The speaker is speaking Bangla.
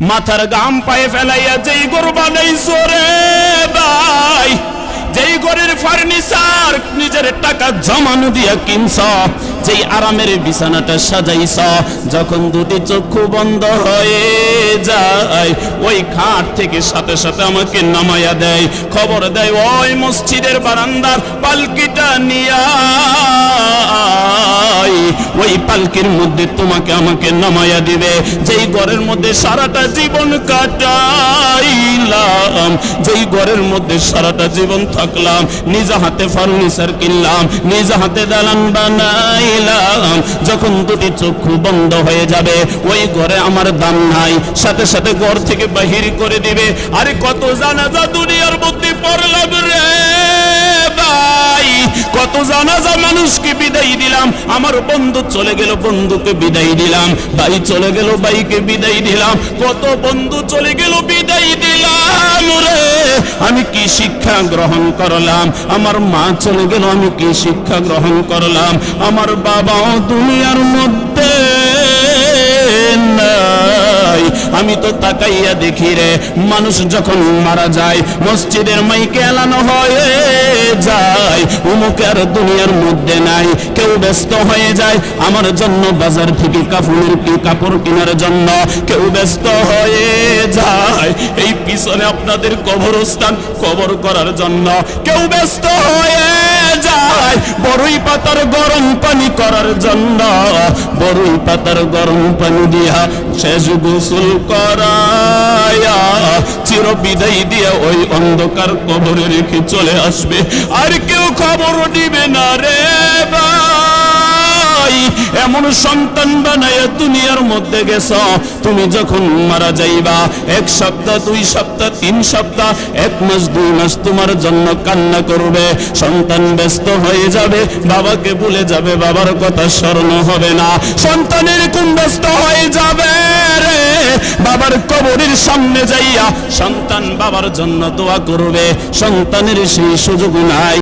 মাথার গাম পায়ে ফেলাইয়া যেই ঘর বানাইছো রে ভাই, যেই ঘরের ফার্নিচার নিজের টাকা জমানো দিয়া কিনছ, যেই আরামের বিছানাটা সাজাইছ, যখন দুটি চক্ষু বন্ধ হয়ে যায় ওই খাট থেকে সাথে সাথে আমাকে নামাইয়া দেয়, খবর দেয় ওই মসজিদের বারান্দার পালকিটা নিয়া ওই পালকির মধ্যে তোমাকে আমাকে নামাইয়া দিবে। যেই ঘরের মধ্যে সারাটা জীবন কাটাইলাম, যেই ঘরের মধ্যে সারাটা জীবন থাকলাম, নিজ হাতে ফার্নিচার কিনলাম, নিজ হাতে দালান বানাইলাম, যখন দুটি চক্ষু বন্ধ হয়ে যাবে ওই ঘরে আমার দাম নাই, সাথে সাথে ঘর থেকে বাহির করে দিবে। আরে কত জানাজা দুনিয়ার মধ্যে পড়লাম রে ভাই, কত জানাজা মানুষকে বিদায় দিলাম। আমার বন্ধু চলে গেল, বন্ধুকে বিদায় দিলাম, ভাই চলে গেল, ভাইকে বিদায় দিলাম, কত বন্ধু চলে গেল, বিদায় দিলাম রে। আমি কি শিক্ষা গ্রহণ করলাম? আমার মা চলে গেল, আমি কি শিক্ষা গ্রহণ করলাম? আমার বাবাও দুনিয়ার মধ্যে নাই। আমি তো তাকাইয়া দেখি রে, মানুষ যখন মারা যায় মসজিদের মাইকে এলানো হয়ে যায় উমুকে আর দুনিয়ার মধ্যে নাই। কেউ ব্যস্ত হয়ে যায় আমার জন্য বাজার থেকে কাপড় কেনার জন্য, কেউ ব্যস্ত হয়ে যায় এই পিছনে আপনাদের কবরস্থান কবর করার জন্য, কেউ ব্যস্ত হয়ে যায় বড়ই পাতার গরম পানি করার জন্য, বড়ই পাতার গরম পানি দিয়া শেষ গোসল করায়া চির বিদায় দিয়া ওই অন্ধকার কবরে রেখে চলে আসবে, আর কেউ খবর দিবে না রে ভাই। এমন সন্তান বানায়া দুনিয়ার মধ্যে গেছ, তুমি যখন মারা যাইবা 1 সপ্তাহ 2 সপ্তাহ 3 সপ্তাহ 1 মাস 2 মাস তোমার জন্য কান্না করবে, সন্তান ব্যস্ত হয়ে যাবে, বাবাকে ভুলে যাবে, বাবার কথা স্মরণ হবে না, সন্তান এরকম ব্যস্ত হয়ে যাবে রে, বাবার কবরের সামনে যাইয়া সন্তান বাবার জন্য দোয়া করবে, সন্তানের সেই সুযোগ নাই।